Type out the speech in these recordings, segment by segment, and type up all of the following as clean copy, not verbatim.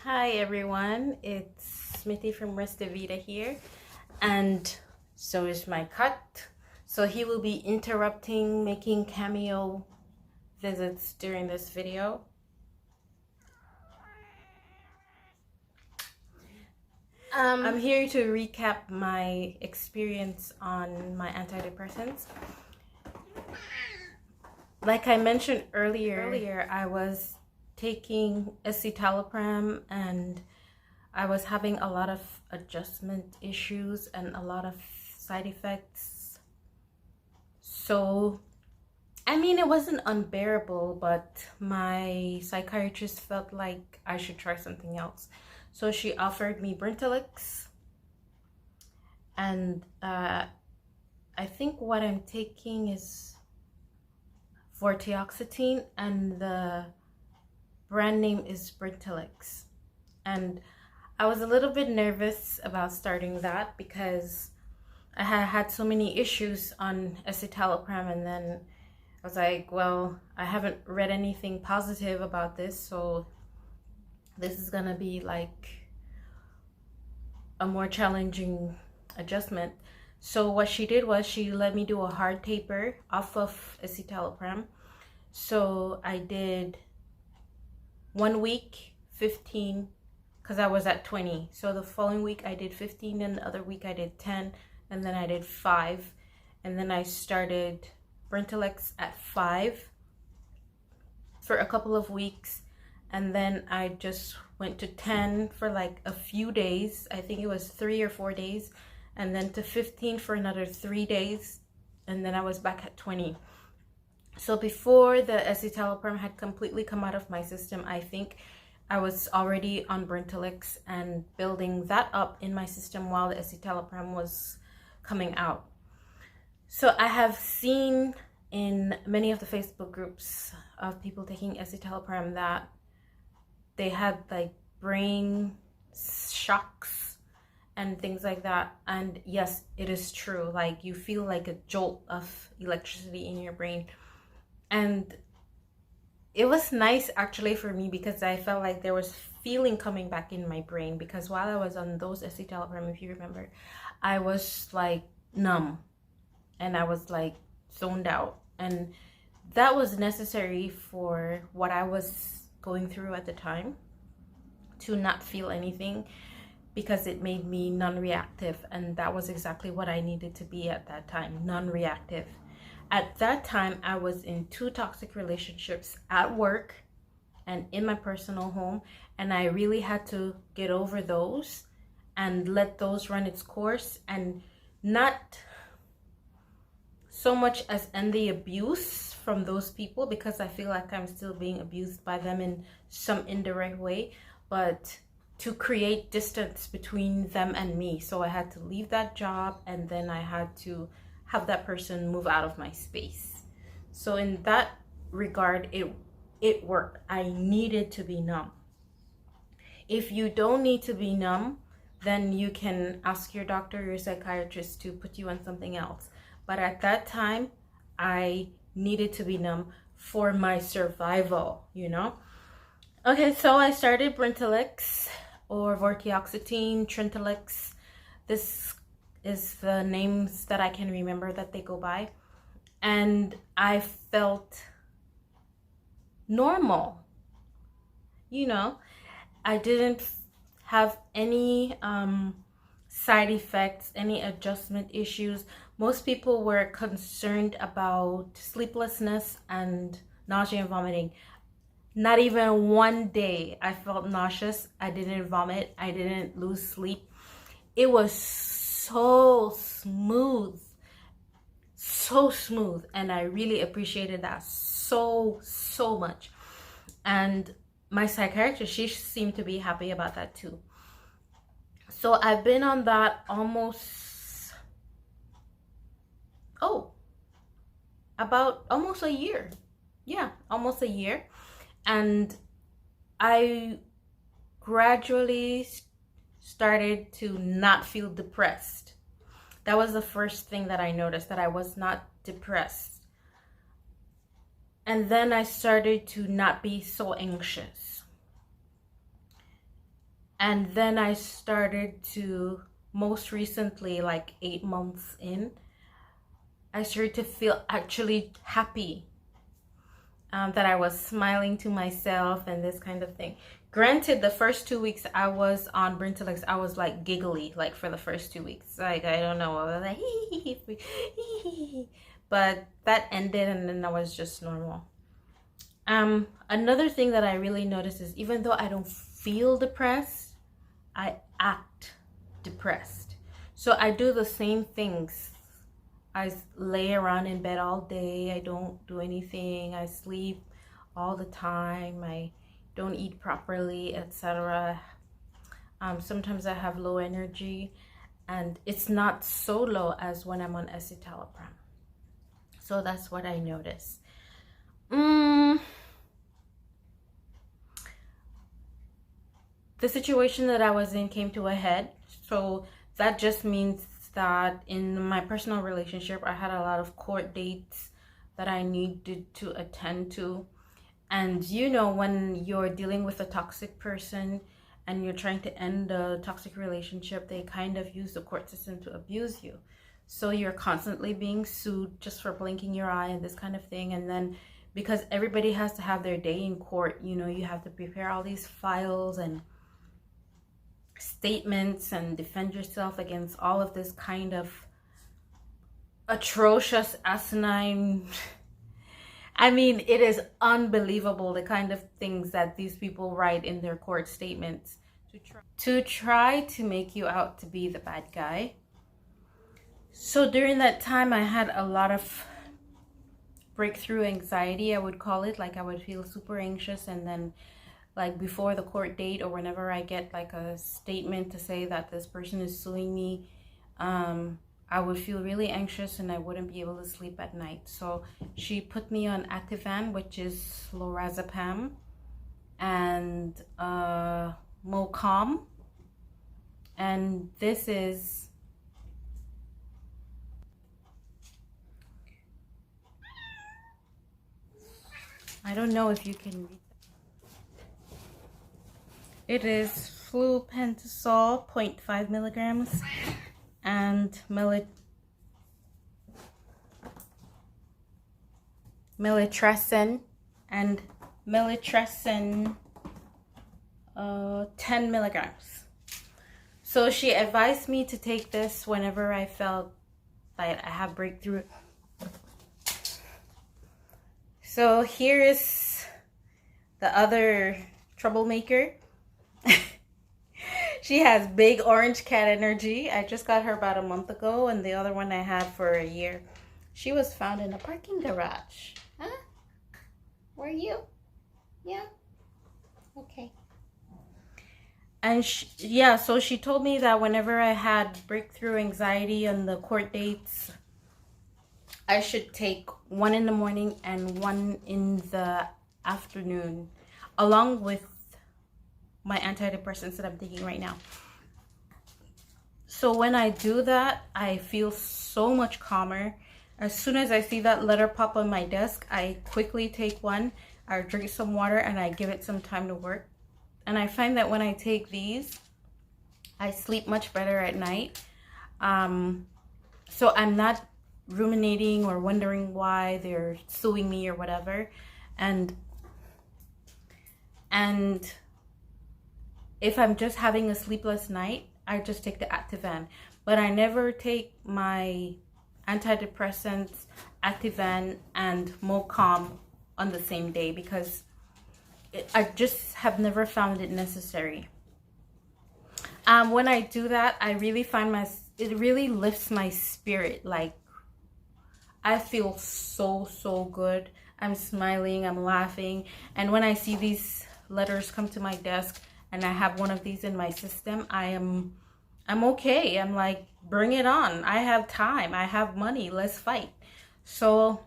Hi everyone, it's Smithy from Resta Vida here, and so is my cut. So he will be interrupting, making cameo visits during this video. I'm here to recap my experience on my antidepressants. Like I mentioned earlier, I was taking escitalopram and I was having a lot of adjustment issues and a lot of side effects. So, I mean, it wasn't unbearable, but my psychiatrist felt like I should try something else. So she offered me Brintellix, and I think what I'm taking is vortioxetine, and the brand name is Brintellix. And I was a little bit nervous about starting that because I had so many issues on escitalopram, and then I was like, well, I haven't read anything positive about this, so this is gonna be like a more challenging adjustment. So what she did was she let me do a hard taper off of escitalopram. So I did 1 week 15 because I was at 20. So the following week I did 15, and the other week I did 10, and then I did 5, and then I started Brintellix at 5 for a couple of weeks, and then I just went to 10 for like a few days. I think it was 3 or 4 days, and then to 15 for another 3 days, and then I was back at 20. So before the escitalopram had completely come out of my system, I think I was already on Brintellix and building that up in my system while the escitalopram was coming out. So I have seen in many of the Facebook groups of people taking escitalopram that they had like brain shocks and things like that. And yes, it is true. Like you feel like a jolt of electricity in your brain. And it was nice actually for me because I felt like there was feeling coming back in my brain, because while I was on those escitalopram, if you remember, I was like numb and I was like zoned out, and that was necessary for what I was going through at the time, to not feel anything, because it made me non-reactive, and that was exactly what I needed to be at that time, non-reactive. At that time, I was in 2 toxic relationships at work and in my personal home, and I really had to get over those and let those run its course, and not so much as end the abuse from those people, because I feel like I'm still being abused by them in some indirect way, but to create distance between them and me. So I had to leave that job, and then I had to have that person move out of my space. So in that regard, it worked. I needed to be numb. If you don't need to be numb, then you can ask your doctor or your psychiatrist to put you on something else. But at that time, I needed to be numb for my survival, you know? Okay, so I started Brintellix, or vortioxetine, Trintellix. This is the names that I can remember that they go by. And I felt normal. You know, I didn't have any side effects, any adjustment issues. Most people were concerned about sleeplessness and nausea and vomiting. Not even one day I felt nauseous. I didn't vomit. I didn't lose sleep. It was so smooth, and I really appreciated that so much. And my psychiatrist, she seemed to be happy about that too. So I've been on that about almost a year. Yeah, almost a year. And I gradually started to not feel depressed. That was the first thing that I noticed, that I was not depressed. And then I started to not be so anxious. And then I started to, most recently, like 8 months in, I started to feel actually happy, that I was smiling to myself and this kind of thing. Granted, the first 2 weeks I was on Brintellix, I was like giggly, like for the first 2 weeks. Like, I don't know, I was like, but that ended and then I was just normal. Another thing that I really noticed is even though I don't feel depressed, I act depressed. So I do the same things. I lay around in bed all day. I don't do anything. I sleep all the time. I don't eat properly, etc. Sometimes I have low energy, and it's not so low as when I'm on escitalopram. So that's what I notice. The situation that I was in came to a head. So that just means that in my personal relationship, I had a lot of court dates that I needed to attend to. And you know, when you're dealing with a toxic person and you're trying to end a toxic relationship, they kind of use the court system to abuse you. So you're constantly being sued just for blinking your eye and this kind of thing. And then because everybody has to have their day in court, you know, you have to prepare all these files and statements and defend yourself against all of this kind of atrocious, asinine, I mean, it is unbelievable the kind of things that these people write in their court statements to try to make you out to be the bad guy. So during that time, I had a lot of breakthrough anxiety, I would call it. Like, I would feel super anxious, and then like before the court date or whenever I get like a statement to say that this person is suing me, I would feel really anxious and I wouldn't be able to sleep at night. So she put me on Ativan, which is lorazepam, and Mocom. And this is I don't know if you can read. It is flupentasol 0.5 milligrams and militrecin 10 milligrams. So she advised me to take this whenever I felt that I have breakthrough. So here is the other troublemaker. She has big orange cat energy. I just got her about a month ago, and the other one I had for a year. She was found in a parking garage. Huh? Were you? Yeah? Okay. And so she told me that whenever I had breakthrough anxiety on the court dates, I should take one in the morning and one in the afternoon, along with my antidepressants that I'm taking right now. So when I do that, I feel so much calmer. As soon as I see that letter pop on my desk, I quickly take one, I drink some water, and I give it some time to work. And I find that when I take these, I sleep much better at night. So I'm not ruminating or wondering why they're suing me or whatever. And if I'm just having a sleepless night, I just take the Ativan. But I never take my antidepressants, Ativan, and Mocom on the same day because I just have never found it necessary. When I do that, I really find it really lifts my spirit. Like, I feel so good. I'm smiling, I'm laughing. And when I see these letters come to my desk and I have one of these in my system, I'm okay. I'm like, bring it on. I have time. I have money. Let's fight. So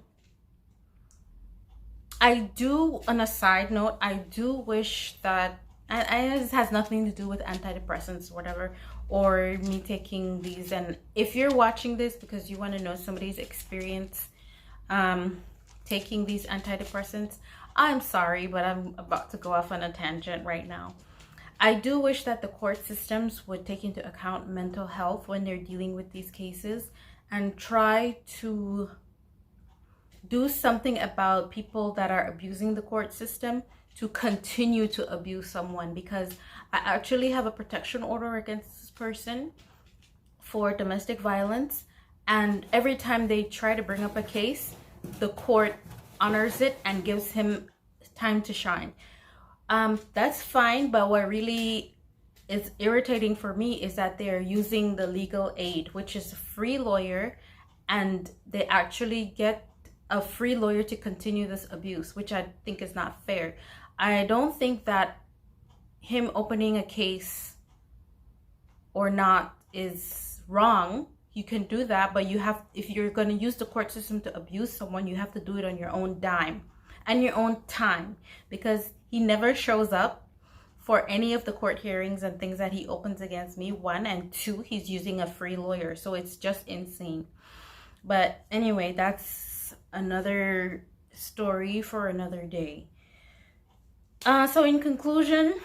I do, on a side note, I do wish that, and this has nothing to do with antidepressants or whatever, or me taking these. And if you're watching this because you want to know somebody's experience taking these antidepressants, I'm sorry, but I'm about to go off on a tangent right now. I do wish that the court systems would take into account mental health when they're dealing with these cases and try to do something about people that are abusing the court system to continue to abuse someone, because I actually have a protection order against this person for domestic violence, and every time they try to bring up a case, the court honors it and gives him time to shine. That's fine, but what really is irritating for me is that they're using the legal aid, which is a free lawyer, and they actually get a free lawyer to continue this abuse, which I think is not fair. I don't think that him opening a case or not is wrong. You can do that, but you have, if you're going to use the court system to abuse someone, you have to do it on your own dime and your own time, because he never shows up for any of the court hearings and things that he opens against me, one, and two, he's using a free lawyer. So it's just insane. But anyway, that's another story for another day. So in conclusion,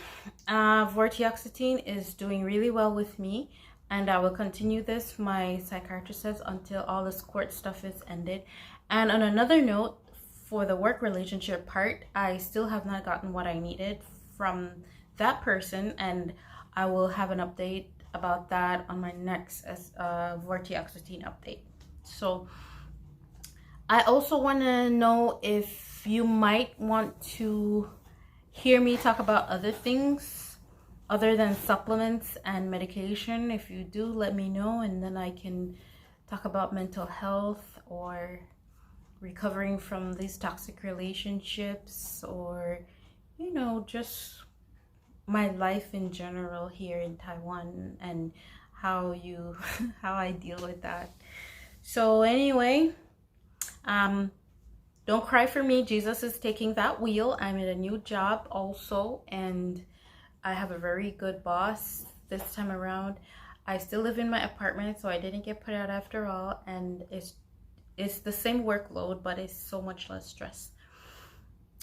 vortioxetine is doing really well with me, and I will continue this, my psychiatrist says, until all this court stuff is ended. And on another note, for the work relationship part, I still have not gotten what I needed from that person, and I will have an update about that on my next vortioxetine update. So I also want to know if you might want to hear me talk about other things other than supplements and medication. If you do, let me know, and then I can talk about mental health or recovering from these toxic relationships, or you know, just my life in general here in Taiwan and how how I deal with that. So anyway, don't cry for me. Jesus is taking that wheel. I'm in a new job also, and I have a very good boss this time around. I still live in my apartment, so I didn't get put out after all, and it's the same workload, but it's so much less stress.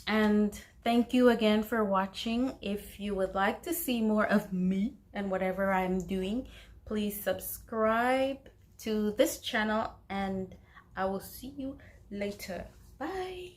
And thank you again for watching. If you would like to see more of me and whatever I'm doing, please subscribe to this channel, and I will see you later. Bye.